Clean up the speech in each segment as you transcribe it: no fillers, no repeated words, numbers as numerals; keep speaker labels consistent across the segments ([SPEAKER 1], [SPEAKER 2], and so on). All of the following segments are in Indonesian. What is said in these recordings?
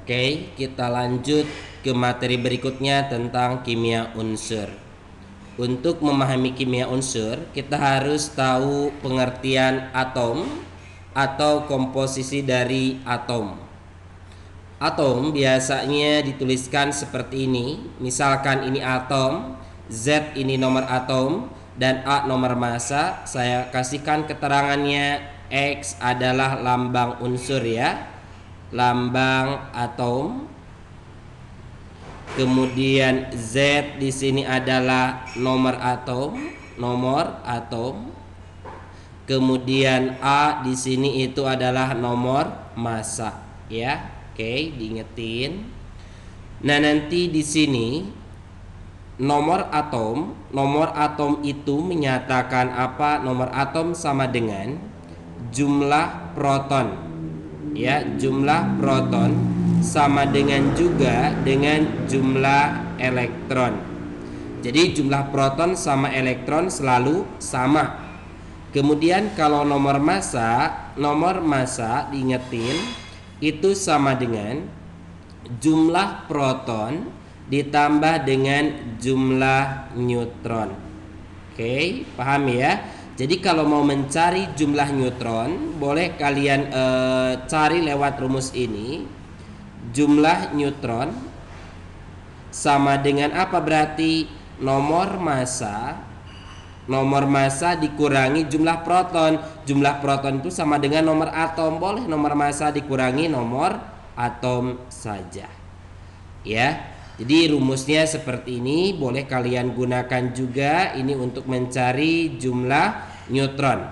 [SPEAKER 1] Oke, kita lanjut ke materi berikutnya tentang kimia unsur. Untuk memahami kimia unsur, kita harus tahu pengertian atom atau komposisi dari atom. Atom biasanya dituliskan seperti ini. Misalkan ini atom, Z ini nomor atom, dan A nomor massa. Saya kasihkan keterangannya, X adalah lambang unsur ya, lambang atom. Kemudian Z di sini adalah nomor atom. Kemudian A di sini itu adalah nomor massa, ya. Oke, diingetin. Nah, nanti di sini nomor atom itu menyatakan apa? Nomor atom sama dengan jumlah proton. Ya, jumlah proton sama dengan juga dengan jumlah elektron. Jadi jumlah proton sama elektron selalu sama. Kemudian kalau nomor massa diingetin itu sama dengan jumlah proton ditambah dengan jumlah neutron. Oke, paham ya? Jadi kalau mau mencari jumlah neutron, boleh kalian cari lewat rumus ini. Jumlah neutron sama dengan apa berarti? Nomor massa dikurangi jumlah proton. Jumlah proton itu sama dengan nomor atom. Boleh nomor massa dikurangi nomor atom saja. Ya. Jadi rumusnya seperti ini, boleh kalian gunakan juga ini untuk mencari jumlah neutron.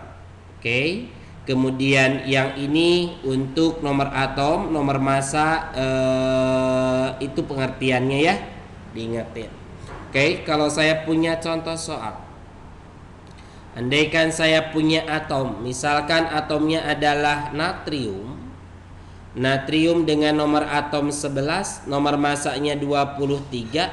[SPEAKER 1] Oke. Kemudian yang ini untuk nomor atom, nomor massa itu pengertiannya ya, diingetin. Oke, kalau saya punya contoh soal. Andaikan saya punya atom, misalkan atomnya adalah natrium. Natrium dengan nomor atom 11, nomor massanya 23.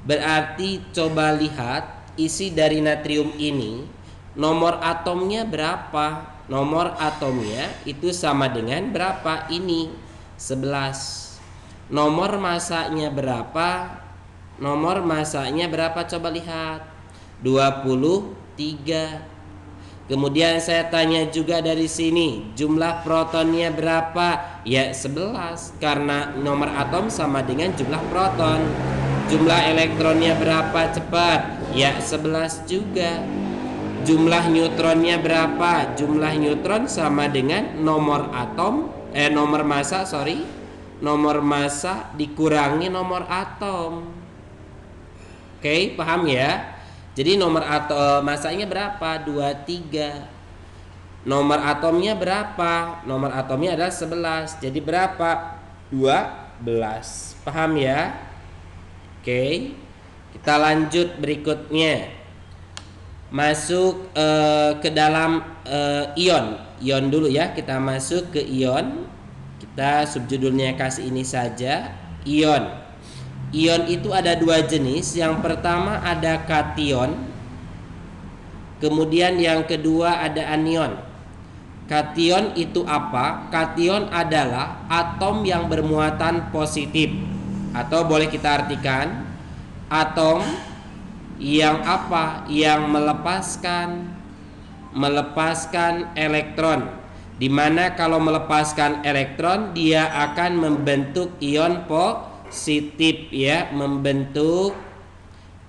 [SPEAKER 1] Berarti coba lihat isi dari natrium ini, nomor atomnya berapa? Nomor atomnya itu sama dengan berapa? Ini 11. Nomor massanya berapa? Nomor massanya berapa? Coba lihat. 23. Kemudian saya tanya juga dari sini, jumlah protonnya berapa? Ya 11, karena nomor atom sama dengan jumlah proton. Jumlah elektronnya berapa? Cepat. Ya 11 juga. Jumlah neutronnya berapa? Jumlah neutron sama dengan nomor massa dikurangi nomor atom. Oke, paham ya? Jadi nomor massanya berapa? 23. Nomor atomnya berapa? Nomor atomnya adalah 11. Jadi berapa? 12. Paham ya? Oke. Kita lanjut berikutnya. Masuk ke dalam ion. Ion dulu ya. Kita masuk ke ion. Kita subjudulnya kasih ini saja, ion. Ion itu ada dua jenis. Yang pertama ada kation, kemudian yang kedua ada anion. Kation itu apa? Kation adalah atom yang bermuatan positif, atau boleh kita artikan atom yang apa? Yang melepaskan elektron. Dimana kalau melepaskan elektron dia akan membentuk ion positif ya, membentuk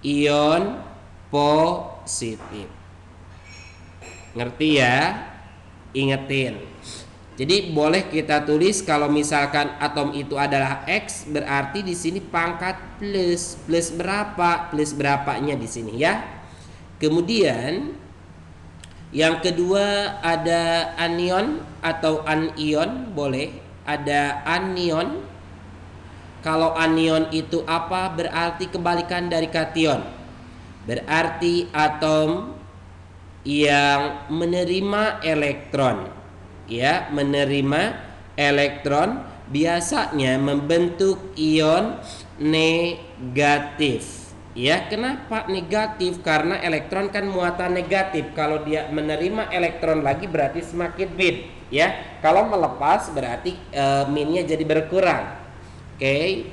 [SPEAKER 1] ion positif. Ngerti ya? Ingetin. Jadi boleh kita tulis kalau misalkan atom itu adalah X, berarti di sini pangkat plus. Plus berapa? Plus berapanya di sini ya. Kemudian yang kedua ada anion atau anion, boleh ada anion. Kalau anion itu apa? Berarti kebalikan dari kation. Berarti atom yang menerima elektron. Ya, menerima elektron biasanya membentuk ion negatif. Ya, kenapa negatif? Karena elektron kan muatan negatif. Kalau dia menerima elektron lagi berarti semakin min. Ya, kalau melepas berarti minnya jadi berkurang. Oke.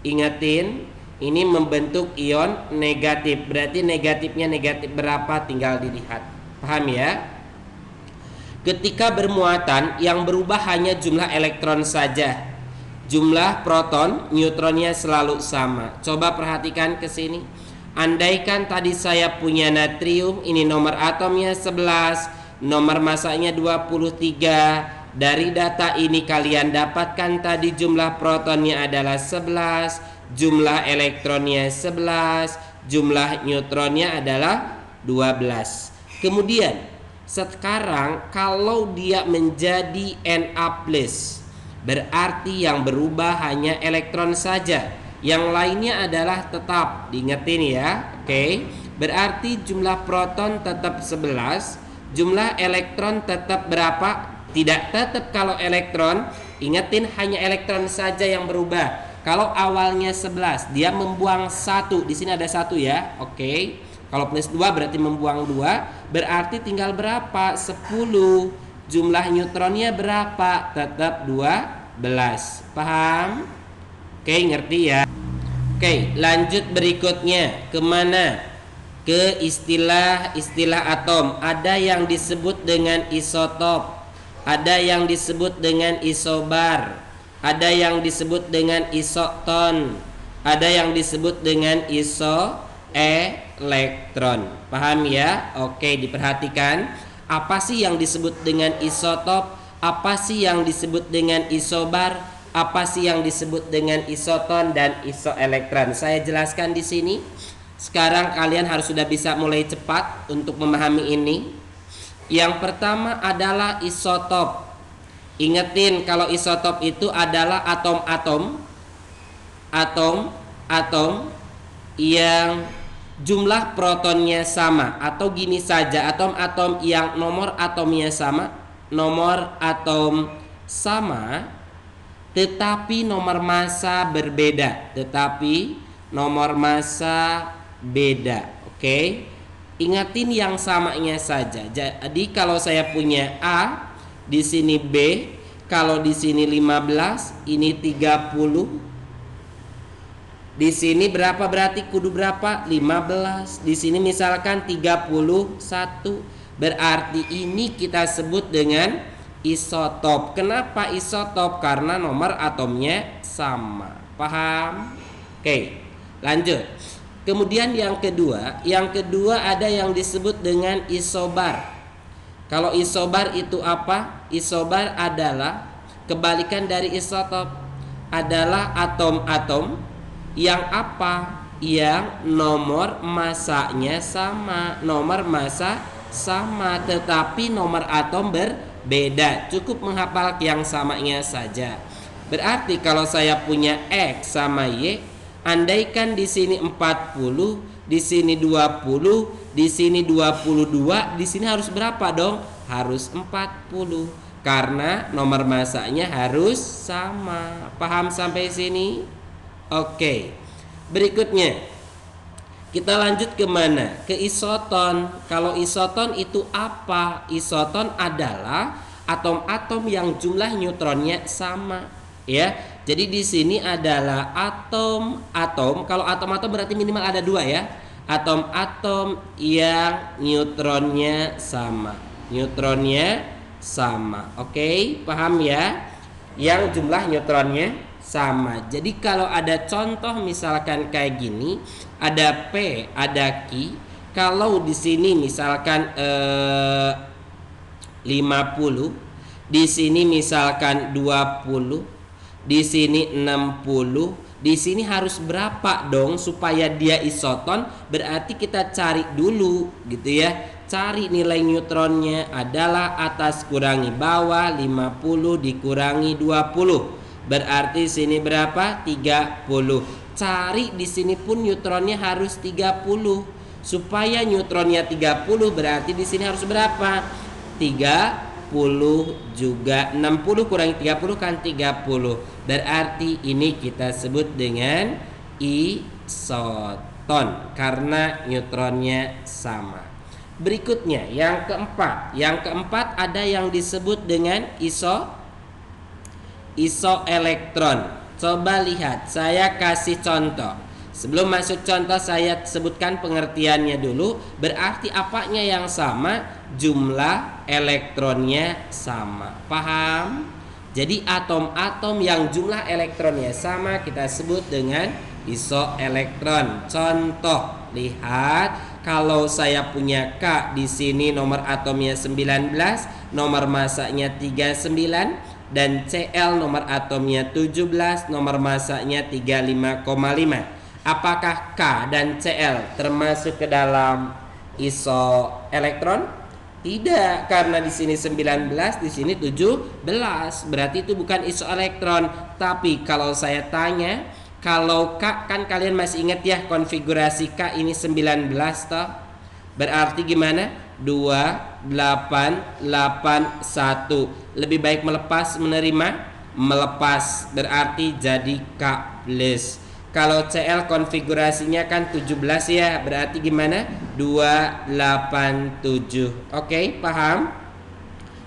[SPEAKER 1] Ingetin, ini membentuk ion negatif. Berarti negatifnya negatif berapa tinggal dilihat. Paham ya? Ketika bermuatan yang berubah hanya jumlah elektron saja. Jumlah proton, neutronnya selalu sama. Coba perhatikan ke sini. Andaikan tadi saya punya natrium, ini nomor atomnya 11, nomor masanya 23. Dari data ini kalian dapatkan tadi jumlah protonnya adalah 11, jumlah elektronnya 11, jumlah neutronnya adalah 12. Kemudian sekarang kalau dia menjadi Na+, berarti yang berubah hanya elektron saja. Yang lainnya adalah tetap. Diingetin ya. Oke. Berarti jumlah proton tetap 11, jumlah elektron tetap berapa? Tidak tetap kalau elektron. Ingetin hanya elektron saja yang berubah. Kalau awalnya 11, dia membuang 1. Di sini ada 1 ya. Oke. Kalau plus 2 berarti membuang 2. Berarti tinggal berapa? 10. Jumlah neutronnya berapa? Tetap 12. Paham? Oke, ngerti ya? Oke, lanjut berikutnya. Kemana? Ke istilah-istilah atom. Ada yang disebut dengan isotop, ada yang disebut dengan isobar, ada yang disebut dengan isoton, ada yang disebut dengan isoelektron. Paham ya? Oke, diperhatikan. Apa sih yang disebut dengan isotop? Apa sih yang disebut dengan isobar? Apa sih yang disebut dengan isoton dan isoelektron? Saya jelaskan di sini. Sekarang kalian harus sudah bisa mulai cepat untuk memahami ini. Yang pertama adalah isotop. Ingetin kalau isotop itu adalah atom-atom yang jumlah protonnya sama. Atau gini saja, atom-atom yang nomor atomnya sama, tetapi nomor massa berbeda. Oke. Ingatin yang samanya saja. Jadi kalau saya punya A, di sini B, kalau di sini 15, ini 30. Di sini berapa berarti kudu berapa? 15. Di sini misalkan 31. Berarti ini kita sebut dengan isotop. Kenapa isotop? Karena nomor atomnya sama. Paham? Oke, lanjut. Kemudian yang kedua ada yang disebut dengan isobar. Kalau isobar itu apa? Isobar adalah kebalikan dari isotop. Adalah atom-atom yang apa? Yang nomor massanya sama. Nomor massa sama, tetapi nomor atom berbeda. Cukup menghafal yang samanya saja. Berarti kalau saya punya X sama Y, andaikan di sini 40, di sini 20, di sini 22, di sini harus berapa dong? Harus 40. Karena nomor massanya harus sama. Paham sampai sini? Oke. Berikutnya kita lanjut ke mana? Ke isoton. Kalau isoton itu apa? Isoton adalah atom-atom yang jumlah neutronnya sama, ya. Jadi di sini adalah atom-atom. Kalau atom-atom berarti minimal ada 2 ya. Atom-atom yang neutronnya sama. Oke, paham ya? Yang jumlah neutronnya sama. Jadi kalau ada contoh misalkan kayak gini, ada P, ada Q. Kalau di sini misalkan 50, di sini misalkan 20, di sini 60, di sini harus berapa dong supaya dia isoton? Berarti kita cari dulu gitu ya. Cari nilai neutronnya adalah atas kurangi bawah, 50 dikurangi 20. Berarti sini berapa? 30. Cari di sini pun neutronnya harus 30. Supaya neutronnya 30 berarti di sini harus berapa? 30 juga. 60 kurangi 30 kan 30. Berarti ini kita sebut dengan isoton karena neutronnya sama. Berikutnya yang keempat. Yang keempat ada yang disebut dengan isoelektron. Coba lihat, saya kasih contoh. Sebelum masuk contoh, saya sebutkan pengertiannya dulu. Berarti apanya yang sama? Jumlah elektronnya sama. Paham? Jadi atom-atom yang jumlah elektronnya sama kita sebut dengan isoelektron. Contoh, lihat, kalau saya punya K di sini nomor atomnya 19, nomor masanya 39, dan Cl nomor atomnya 17, nomor masanya 35,5. Apakah K dan Cl termasuk ke dalam isoelektron? Tidak, karena di sini 19, di sini 17. Berarti itu bukan isoelektron. Tapi kalau saya tanya, kalau K, kan kalian masih ingat ya konfigurasi K ini 19 toh? Berarti gimana? 2, 8, 8, 1. Lebih baik melepas menerima? Melepas, berarti jadi K plus. Kalau Cl konfigurasinya kan 17 ya, berarti gimana? 2, 8, 7. Oke, paham?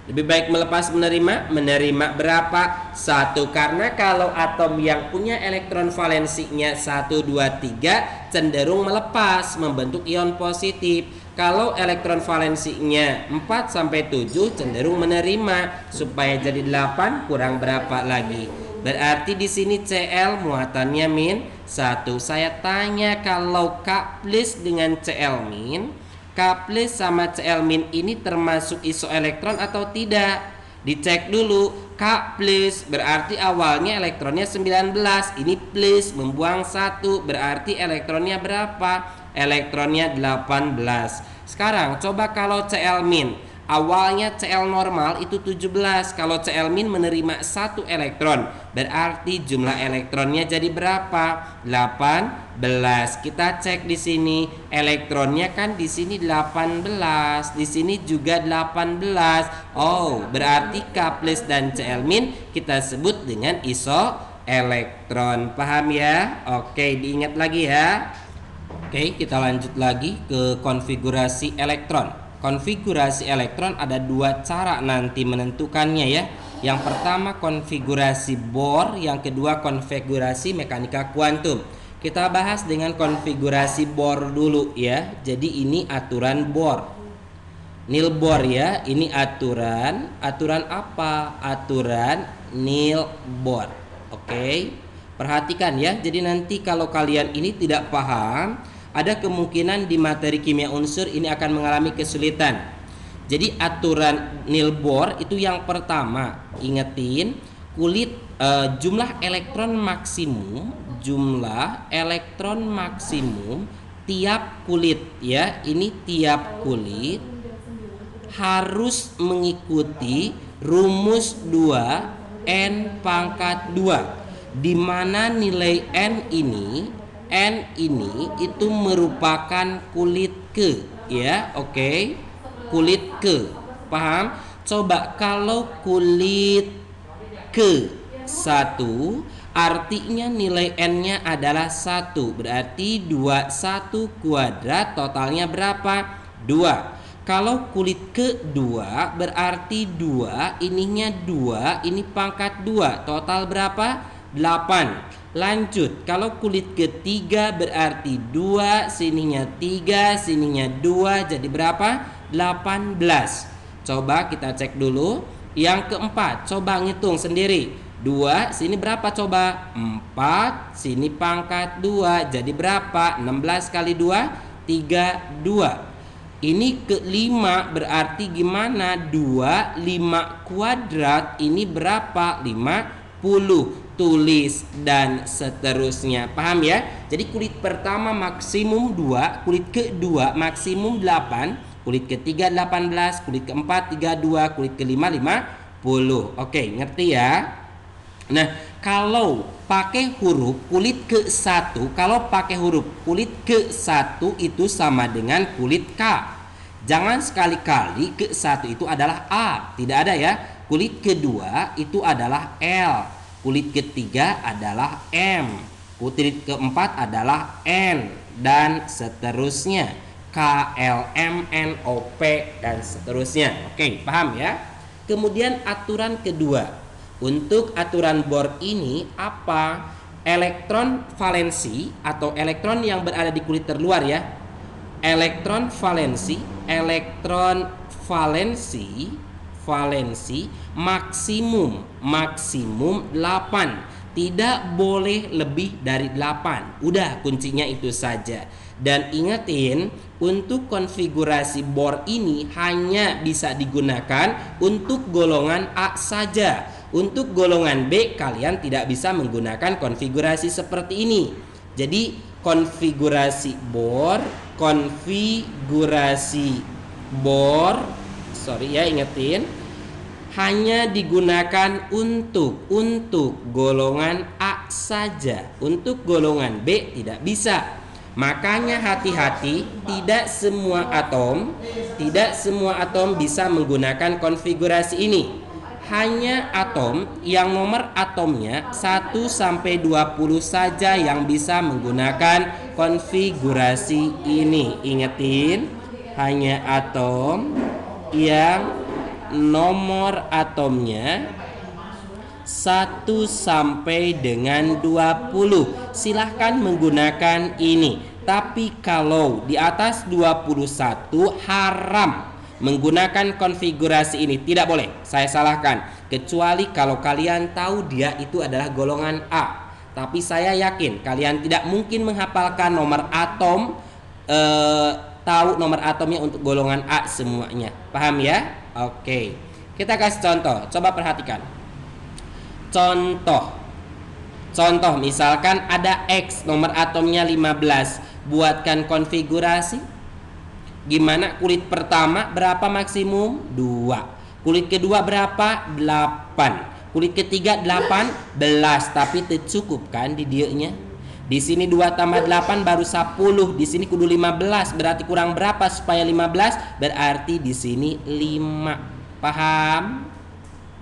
[SPEAKER 1] Lebih baik melepas menerima? Menerima berapa? 1. Karena kalau atom yang punya elektron valensinya 1, 2, 3 cenderung melepas, membentuk ion positif. Kalau elektron valensinya 4 sampai 7 cenderung menerima, supaya jadi 8 kurang berapa lagi? Berarti di sini Cl muatannya min 1. Saya tanya, kalau K plus dengan Cl min, K plus sama Cl min ini termasuk isoelektron atau tidak? Dicek dulu. K plus berarti awalnya elektronnya 19, ini plus membuang 1, berarti elektronnya berapa? Elektronnya 18. Sekarang coba kalau Cl min, awalnya Cl normal itu 17. Kalau Cl min menerima 1 elektron, berarti jumlah elektronnya jadi berapa? 18. Kita cek di sini, elektronnya kan di sini 18, di sini juga 18. Oh, berarti K plus dan Cl min kita sebut dengan isoelektron. Paham ya? Oke, diingat lagi ya. Oke, kita lanjut lagi ke konfigurasi elektron. Konfigurasi elektron ada dua cara nanti menentukannya ya. Yang pertama konfigurasi Bohr, yang kedua konfigurasi mekanika kuantum. Kita bahas dengan konfigurasi Bohr dulu ya. Jadi ini aturan Bohr. Nil Bohr ya, ini aturan apa? Aturan Nil Bohr. Oke. Perhatikan ya. Jadi nanti kalau kalian ini tidak paham, ada kemungkinan di materi kimia unsur ini akan mengalami kesulitan. Jadi aturan Nil Bohr itu yang pertama, ingetin kulit jumlah elektron maksimum tiap kulit ya. Ini tiap kulit harus mengikuti rumus 2 N pangkat 2, di mana nilai N ini itu merupakan kulit ke ya. Oke, kulit ke, paham? Coba kalau kulit ke 1, artinya nilai N-nya adalah 1, berarti 21 kuadrat totalnya berapa? 2. Kalau kulit ke-2 berarti 2, ininya 2, ini pangkat 2, total berapa? 8. Lanjut, kalau kulit ketiga berarti 2, sininya 3, sininya 2, jadi berapa? 18. Coba kita cek dulu. Yang keempat, coba ngitung sendiri. 2, sini berapa coba? 4, sini pangkat 2, jadi berapa? 16 kali 2, 32. Ini kelima berarti gimana? 2, 5 kuadrat, ini berapa? 50. Tulis dan seterusnya. Paham ya? Jadi kulit pertama maksimum 2, kulit kedua maksimum 8, kulit ketiga 18, kulit keempat 32, kulit kelima 50. Oke, ngerti ya? Nah, kalau pakai huruf kulit ke-1, kalau pakai huruf kulit ke-1 itu sama dengan kulit K. Jangan sekali-kali ke-1 itu adalah A, tidak ada ya. Kulit kedua itu adalah L. Kulit ketiga adalah M, kulit keempat adalah N, dan seterusnya. K, L, M, N, O, P, dan seterusnya. Oke, paham ya? Kemudian aturan kedua. Untuk aturan Bohr ini apa? Elektron valensi atau elektron yang berada di kulit terluar ya. Elektron valensi maksimum 8. Tidak boleh lebih dari 8. Udah, kuncinya itu saja. Dan ingetin, untuk konfigurasi Bohr ini hanya bisa digunakan untuk golongan A saja. Untuk golongan B kalian tidak bisa menggunakan konfigurasi seperti ini. Jadi konfigurasi Bohr, ingetin, hanya digunakan untuk golongan A saja. Untuk golongan B tidak bisa. Makanya hati-hati, tidak semua atom bisa menggunakan konfigurasi ini. Hanya atom yang nomor atomnya 1 sampai 20 saja yang bisa menggunakan konfigurasi ini. Ingetin, hanya atom yang nomor atomnya 1 sampai dengan 20. Silahkan menggunakan ini. Tapi kalau di atas 21 haram menggunakan konfigurasi ini. Tidak boleh, saya salahkan. Kecuali kalau kalian tahu dia itu adalah golongan A. Tapi saya yakin kalian tidak mungkin menghafalkan nomor atom, tahu nomor atomnya untuk golongan A semuanya. Paham ya? Oke. Kita kasih contoh. Coba perhatikan. Contoh misalkan ada X, nomor atomnya 15. Buatkan konfigurasi. Gimana? Kulit pertama berapa maksimum? 2. Kulit kedua berapa? 8. Kulit ketiga 18. Tapi tercukup kan di dianya? Di sini 2 tambah 8 baru 10. Di sini kudu 15. Berarti kurang berapa supaya 15? Berarti di sini 5. Paham?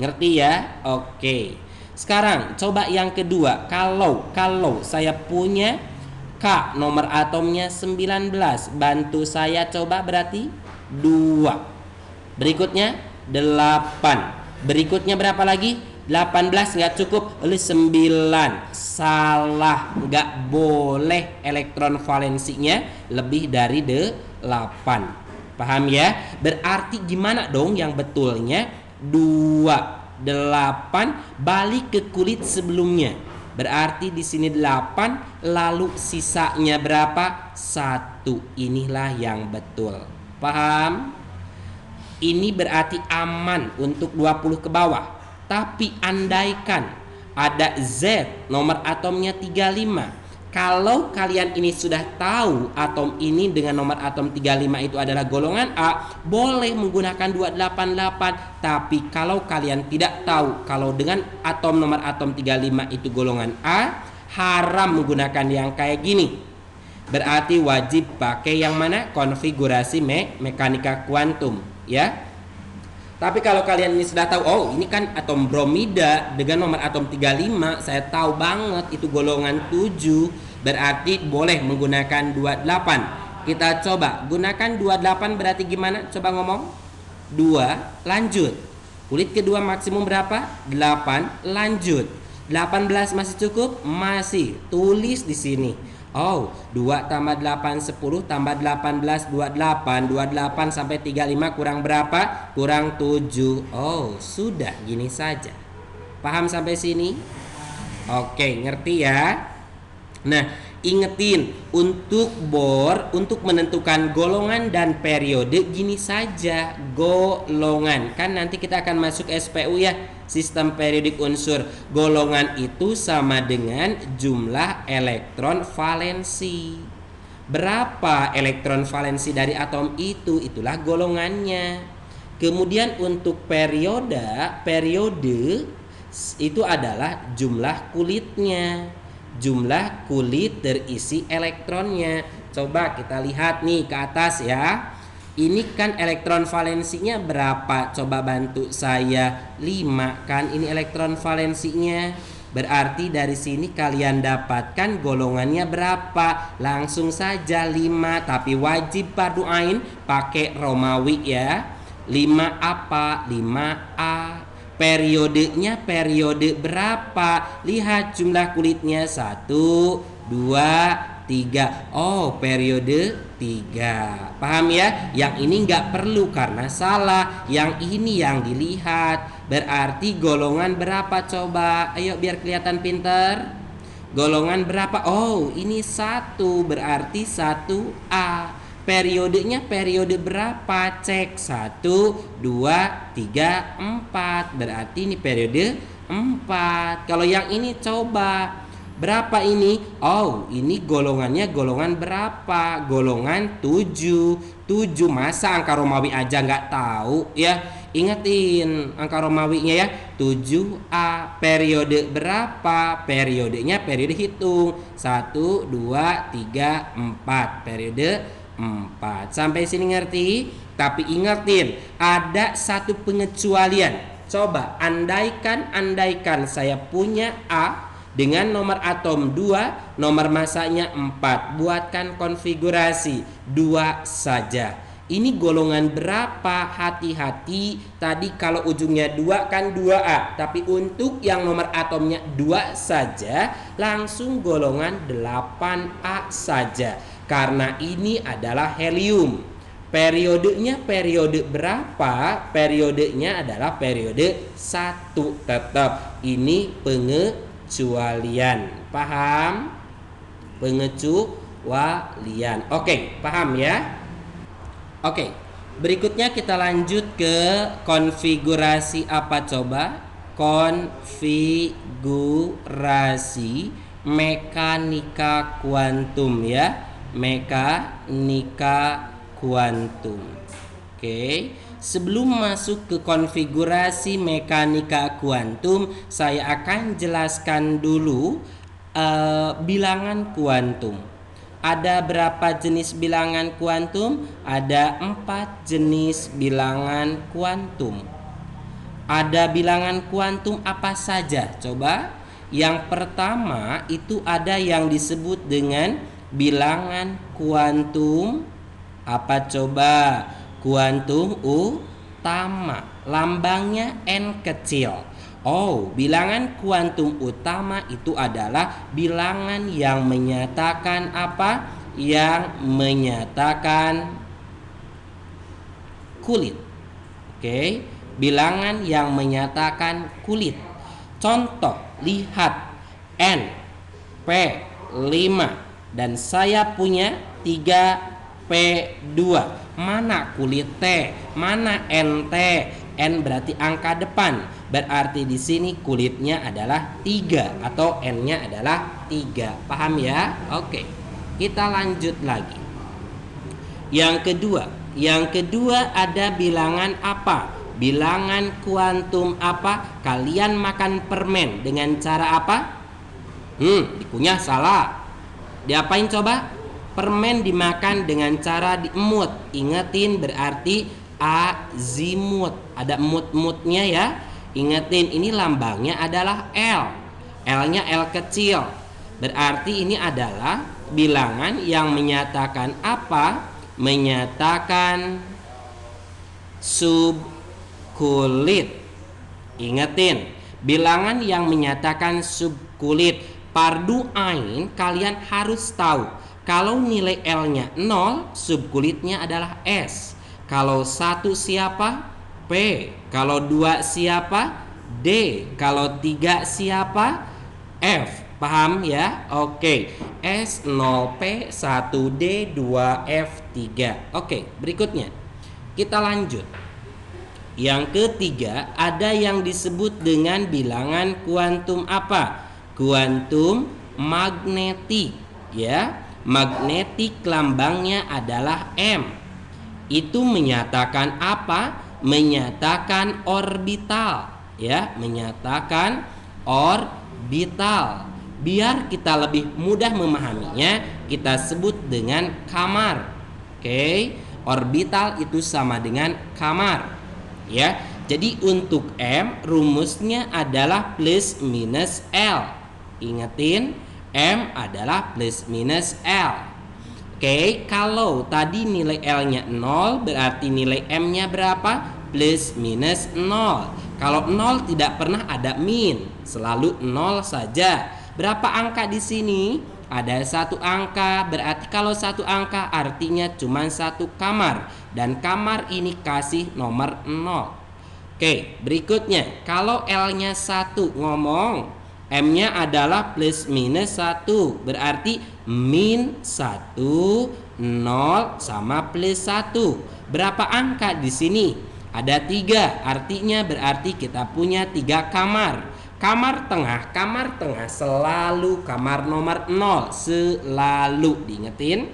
[SPEAKER 1] Ngerti ya? Oke. Sekarang coba yang kedua. Kalau saya punya K, nomor atomnya 19. Bantu saya coba, berarti 2. Berikutnya 8. Berikutnya berapa lagi? 18 nggak cukup, oleh 9. Salah, nggak boleh elektron valensinya lebih dari 8. Paham ya? Berarti gimana dong yang betulnya? 2, 8 balik ke kulit sebelumnya. Berarti di sini 8, lalu sisanya berapa? 1. Inilah yang betul. Paham? Ini berarti aman untuk 20 ke bawah. Tapi andaikan ada Z, nomor atomnya 35. Kalau kalian ini sudah tahu atom ini dengan nomor atom 35 itu adalah golongan A, boleh menggunakan 288. Tapi kalau kalian tidak tahu kalau dengan atom nomor atom 35 itu golongan A, haram menggunakan yang kayak gini. Berarti wajib pakai yang mana? Konfigurasi mekanika kuantum, ya. Tapi kalau kalian ini sudah tahu, oh ini kan atom bromida dengan nomor atom 35, saya tahu banget itu golongan 7, berarti boleh menggunakan 28. Kita coba gunakan 28 berarti gimana? Coba ngomong. 2, lanjut. Kulit kedua maksimum berapa? 8, lanjut. 18 masih cukup? Masih. Tulis di sini. Oh, 2 tambah 8 10 tambah 18 28. 28 sampai 35 kurang berapa? Kurang 7. Oh, sudah gini saja. Paham sampai sini? Oke, ngerti ya? Nah, ingetin untuk Bohr, untuk menentukan golongan dan periode gini saja, golongan. Kan nanti kita akan masuk SPU ya, sistem periodik unsur. Golongan itu sama dengan jumlah elektron valensi. Berapa elektron valensi dari atom itu? Itulah golongannya. Kemudian untuk periode itu adalah jumlah kulitnya. Jumlah kulit terisi elektronnya. Coba kita lihat nih ke atas ya. Ini kan elektron valensinya berapa? Coba bantu saya. 5 kan ini elektron valensinya. Berarti dari sini kalian dapatkan golongannya berapa? Langsung saja 5. Tapi wajib fardu ain pakai Romawi ya. 5 apa? 5A. Periodenya periode berapa? Lihat jumlah kulitnya 1, 2, 3. Oh, periode 3. Paham ya? Yang ini nggak perlu karena salah. Yang ini yang dilihat. Berarti golongan berapa coba? Ayo biar kelihatan pinter. Golongan berapa? Oh, ini 1. Berarti 1A. Periodenya periode berapa? Cek 1, 2, 3, 4. Berarti ini periode 4. Kalau yang ini coba berapa ini? Oh, ini golongannya golongan berapa? Golongan 7. 7 masa angka Romawi aja nggak tahu ya? Ingetin angka Romawinya ya. 7A. Periode berapa? Periodenya periode hitung 1, 2, 3, 4. Periode 4. Sampai sini ngerti? Tapi ingetin, ada satu pengecualian. Coba andaikan saya punya A dengan nomor atom 2, nomor masanya 4. Buatkan konfigurasi 2 saja. Ini golongan berapa? Hati-hati, tadi kalau ujungnya 2 kan 2A. Tapi untuk yang nomor atomnya 2 saja, langsung golongan 8A saja. Karena ini adalah helium. Periodenya periode berapa? Periodenya adalah periode 1 tetap. Ini pengecualian. Paham? Pengecualian. Oke, paham ya? Oke, berikutnya kita lanjut ke konfigurasi apa coba? Konfigurasi mekanika kuantum ya. Mekanika kuantum. Oke, sebelum masuk ke konfigurasi mekanika kuantum, saya akan jelaskan dulu bilangan kuantum. Ada berapa jenis bilangan kuantum? Ada 4 jenis bilangan kuantum. Ada bilangan kuantum apa saja? Coba. Yang pertama itu ada yang disebut dengan bilangan kuantum apa coba? Kuantum utama. Lambangnya N kecil. Oh, bilangan kuantum utama itu adalah bilangan yang menyatakan apa? Yang menyatakan kulit. Oke, bilangan yang menyatakan kulit. Contoh, lihat N, P, 5. Dan saya punya 3P2. Mana kulit T? Mana NT? N berarti angka depan. Berarti di sini kulitnya adalah 3 atau N-nya adalah 3. Paham ya? Oke. Kita lanjut lagi. Yang kedua ada bilangan apa? Bilangan kuantum apa? Kalian makan permen dengan cara apa? Dikunyah salah. Diapain coba? Permen dimakan dengan cara diemut. Ingetin berarti azimut. Ada emut-emutnya ya. Ingetin ini lambangnya adalah L. L-nya L kecil. Berarti ini adalah bilangan yang menyatakan apa? Menyatakan subkulit. Ingetin, bilangan yang menyatakan subkulit. Fardu ain kalian harus tahu. Kalau nilai L-nya 0, subkulitnya adalah S. Kalau 1 siapa? P. Kalau 2 siapa? D. Kalau 3 siapa? F. Paham ya? Oke. S 0P 1D 2F3. Oke, berikutnya. Kita lanjut. Yang ketiga, ada yang disebut dengan bilangan kuantum apa? Kuantum magnetik ya. Magnetik lambangnya adalah M. Itu menyatakan apa? Menyatakan orbital ya, menyatakan orbital. Biar kita lebih mudah memahaminya, kita sebut dengan kamar. Oke, orbital itu sama dengan kamar ya. Jadi untuk M rumusnya adalah plus minus L. Ingetin, M adalah plus minus L. Oke, kalau tadi nilai L-nya 0, berarti nilai M-nya berapa? plus minus 0. Kalau 0 tidak pernah ada min, selalu 0 saja. Berapa angka di sini? Ada satu angka, berarti kalau satu angka artinya cuma satu kamar. Dan kamar ini kasih nomor 0. Oke, berikutnya kalau L-nya 1 ngomong, M-nya adalah plus minus 1. Berarti min 1, 0 sama plus 1. Berapa angka di sini? Ada 3, artinya berarti kita punya 3 kamar. Kamar tengah selalu kamar nomor 0, selalu diingetin.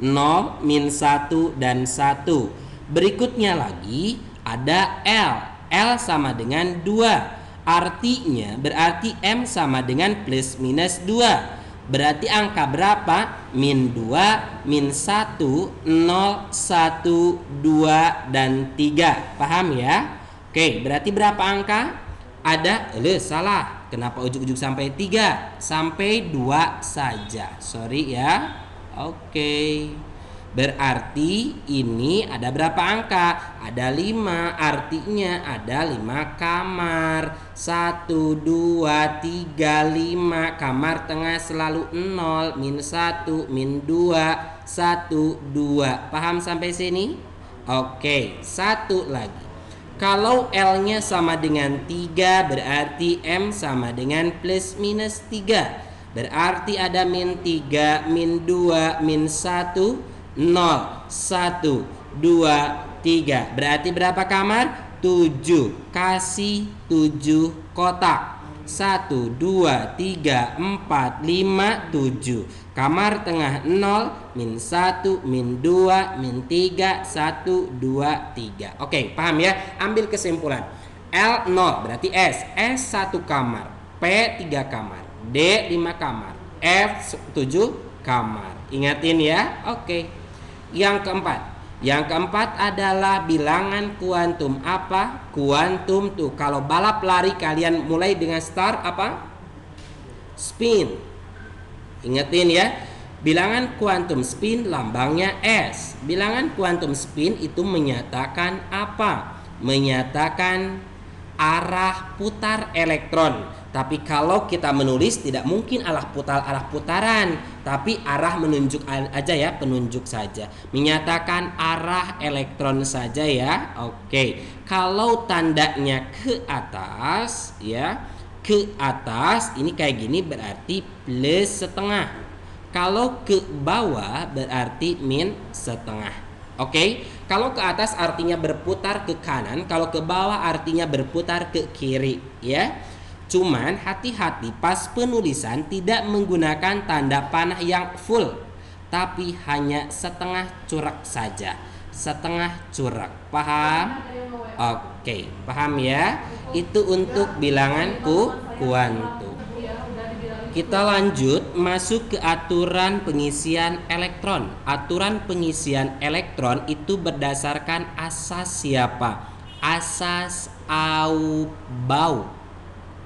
[SPEAKER 1] 0, min 1 dan 1. Berikutnya lagi ada L. L sama dengan 2. Artinya berarti M sama dengan plus minus 2. Berarti angka berapa? Min 2, min 1, 0, 1, 2, dan 3. Paham ya? Oke, berarti berapa angka? Ada, salah. Kenapa ujuk-ujuk sampai 3? Sampai 2 saja. Sorry ya. Oke. Berarti ini ada berapa angka? Ada 5. Artinya ada 5 kamar. 1, 2, 3, 5. Kamar tengah selalu 0, min 1, min 2, 1, 2. Paham sampai sini? Oke, satu lagi. Kalau L-nya sama dengan 3, berarti M sama dengan plus minus 3. Berarti ada min 3, min 2, min 1, 0, 1, 2, 3. Berarti berapa kamar? 7. Kasih 7 kotak. 1, 2, 3, 4, 5, 7. Kamar tengah 0, min 1, min 2, min 3, 1, 2, 3. Oke, paham ya? Ambil kesimpulan. L 0 berarti S. S 1 kamar. P 3 kamar. D 5 kamar. F 7 kamar. Ingatin ya? Oke. Yang keempat adalah bilangan kuantum. Apa? Kuantum tuh kalau balap lari kalian mulai dengan start apa? Spin. Ingetin ya, bilangan kuantum spin lambangnya S. Bilangan kuantum spin itu menyatakan apa? Menyatakan arah putar elektron. Tapi kalau kita menulis tidak mungkin arah putaran, tapi arah menunjuk aja ya, penunjuk saja. Menyatakan arah elektron saja ya. Oke. Kalau tandanya ke atas ya, ke atas ini kayak gini berarti plus setengah. Kalau ke bawah berarti min setengah. Oke, kalau ke atas artinya berputar ke kanan, kalau ke bawah artinya berputar ke kiri ya. Cuman hati-hati pas penulisan tidak menggunakan tanda panah yang full, tapi hanya setengah corak saja. Setengah corak. Paham? Oke, paham ya? Itu untuk bilangan kuantum. Kita lanjut masuk ke aturan pengisian elektron. Aturan pengisian elektron itu berdasarkan asas siapa? Asas Aufbau.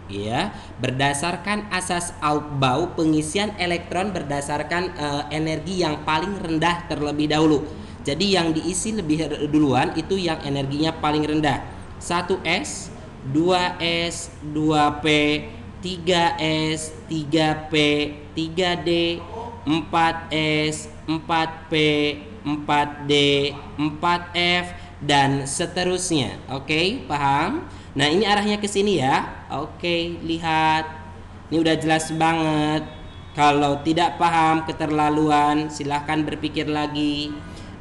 [SPEAKER 1] Ya, berdasarkan asas Aufbau pengisian elektron berdasarkan energi yang paling rendah terlebih dahulu. Jadi yang diisi lebih duluan itu yang energinya paling rendah. 1S, 2S, 2P, 3S, 3P, 3D, 4S, 4P, 4D, 4F, dan seterusnya. Oke, paham? Nah, ini arahnya ke sini ya. Oke, lihat. Ini udah jelas banget. Kalau tidak paham keterlaluan, silahkan berpikir lagi.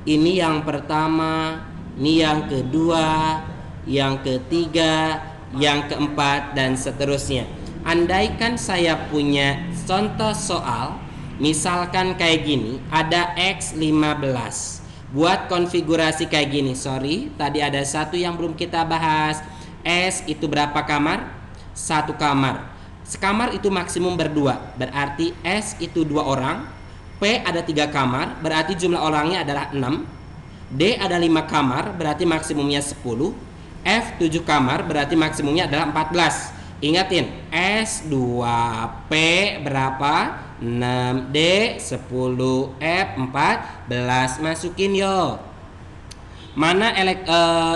[SPEAKER 1] Ini yang pertama, ini yang kedua, yang ketiga, yang keempat, dan seterusnya. Andaikan saya punya contoh soal, misalkan kayak gini, ada X15. Buat konfigurasi kayak gini, sorry, tadi ada satu yang belum kita bahas. S itu berapa kamar? 1 kamar. Sekamar itu maksimum berdua, berarti S itu 2 orang. P ada 3 kamar, berarti jumlah orangnya adalah 6. D ada 5 kamar, berarti maksimumnya 10. F 7 kamar, berarti maksimumnya adalah 14. Ingatin, S 2P berapa? 6D 10 F 14. Masukin yo. Mana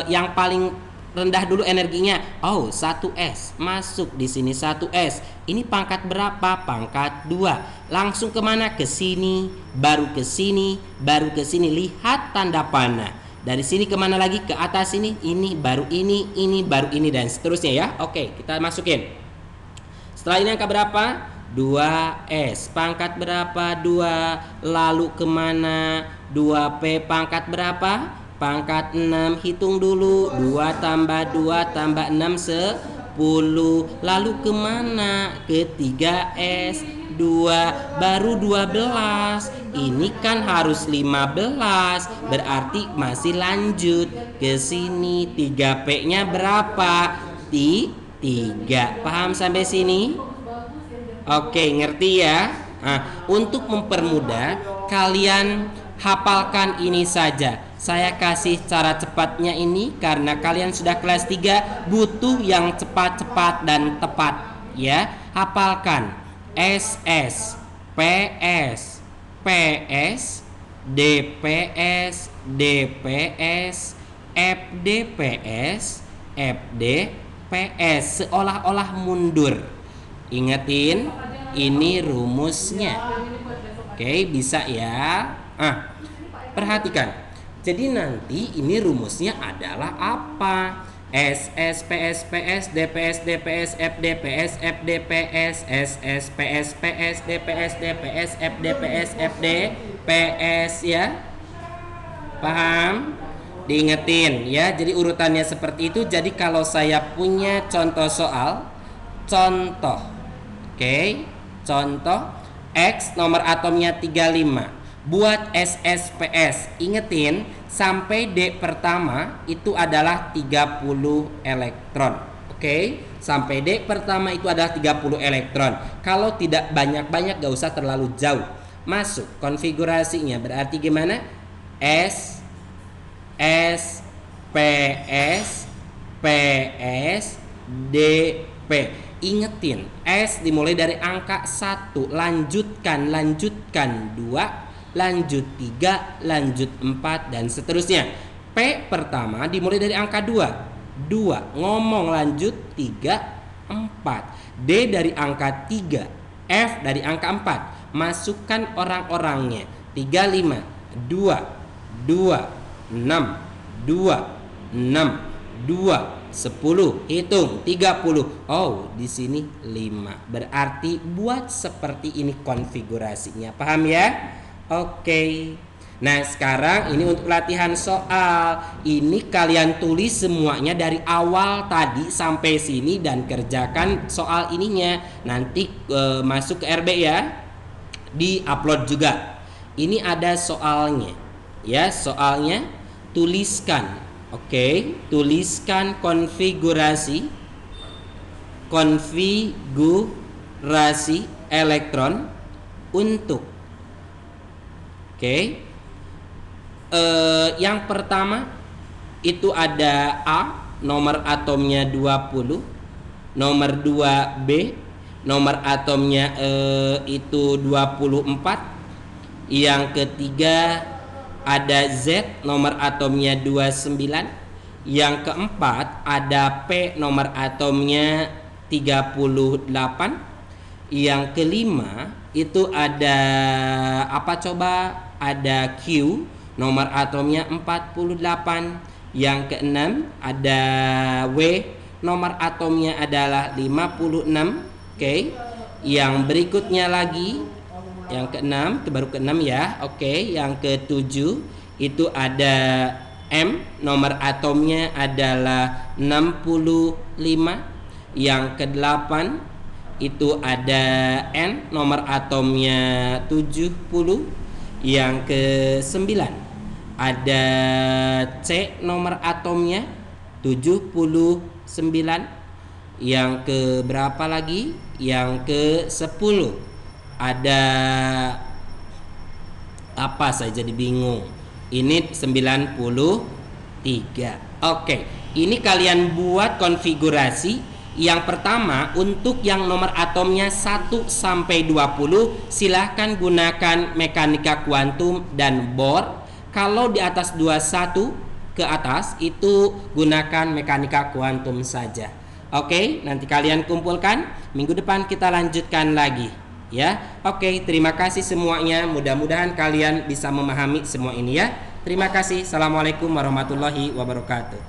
[SPEAKER 1] yang paling rendah dulu energinya? Oh, 1S. Masuk di sini 1S. Ini pangkat berapa? Pangkat 2. Langsung kemana? Ke sini, baru ke sini, baru ke sini. Lihat tanda panah. Dari sini kemana lagi? Ke atas ini baru ini baru ini, dan seterusnya ya. Oke, kita masukin. Setelah ini angka berapa? 2S. Pangkat berapa? 2. Lalu kemana? 2P pangkat berapa? Pangkat 6. Hitung dulu. 2 tambah 2 tambah 6 10. Lalu kemana? Ke 3S. 2 baru 12. Ini kan harus 15. Berarti masih lanjut ke sini. 3P-nya berapa? 3. Paham sampai sini? Oke, ngerti ya? Nah, untuk mempermudah, kalian hafalkan ini saja. Saya kasih cara cepatnya ini karena kalian sudah kelas 3, butuh yang cepat-cepat dan tepat ya. Hafalkan SS, PS, PS, DPS, DPS, FDPS, FDPS, seolah-olah mundur. Ingetin, ini rumusnya. Oke, bisa ya. Perhatikan. Jadi nanti ini rumusnya adalah apa? SS, PS, PS, DPS, DPS, FDPS, FDPS, SS, PS, PS, DPS, DPS, FDPS, FDPS ya. Paham? Diingetin ya. Jadi urutannya seperti itu. Jadi kalau saya punya contoh soal, contoh. Oke, contoh X nomor atomnya 35. Buat SSPS, ingetin sampai D pertama itu adalah 30 elektron. Oke, sampai D pertama itu adalah 30 elektron. Kalau tidak banyak-banyak gak usah terlalu jauh. Masuk konfigurasinya berarti gimana? S S PS PS D P. Ingetin, S dimulai dari angka 1, lanjutkan 2, lanjut 3, lanjut 4, dan seterusnya. P pertama dimulai dari angka 2, ngomong lanjut 3, 4. D dari angka 3, F dari angka 4. Masukkan orang-orangnya. 35, 2, 6, 2, 10. Hitung 30. Oh, di sini 5. Berarti buat seperti ini konfigurasinya. Paham ya? Oke. Nah, sekarang ini untuk latihan soal. Ini kalian tulis semuanya dari awal tadi sampai sini dan kerjakan soal ininya. Nanti masuk ke RB ya. Di-upload juga. Ini ada soalnya. Ya, soalnya tuliskan. Oke, tuliskan konfigurasi elektron untuk yang pertama itu ada A, nomor atomnya 20, nomor 2 B, nomor atomnya itu 24. Yang ketiga ada Z, nomor atomnya 29. Yang keempat ada P, nomor atomnya 38. Yang kelima itu ada apa coba? Ada Q, nomor atomnya 48. Yang keenam ada W, nomor atomnya adalah 56. Oke. Yang berikutnya lagi, yang keenam, baru keenam ya. Oke, yang ketujuh itu ada M, nomor atomnya adalah 65. Yang kedelapan itu ada N, nomor atomnya 70. Yang kesembilan ada C, nomor atomnya 79. Yang ke berapa lagi? Yang ke-10 ada apa, saya jadi bingung. Ini 93. Oke, ini kalian buat konfigurasi. Yang pertama untuk yang nomor atomnya 1 sampai 20 silahkan gunakan mekanika kuantum dan Bohr. Kalau di atas 21 ke atas itu gunakan mekanika kuantum saja. Oke, nanti kalian kumpulkan, minggu depan kita lanjutkan lagi ya. Oke, terima kasih semuanya. Mudah-mudahan kalian bisa memahami semua ini ya. Terima kasih. Assalamualaikum warahmatullahi wabarakatuh.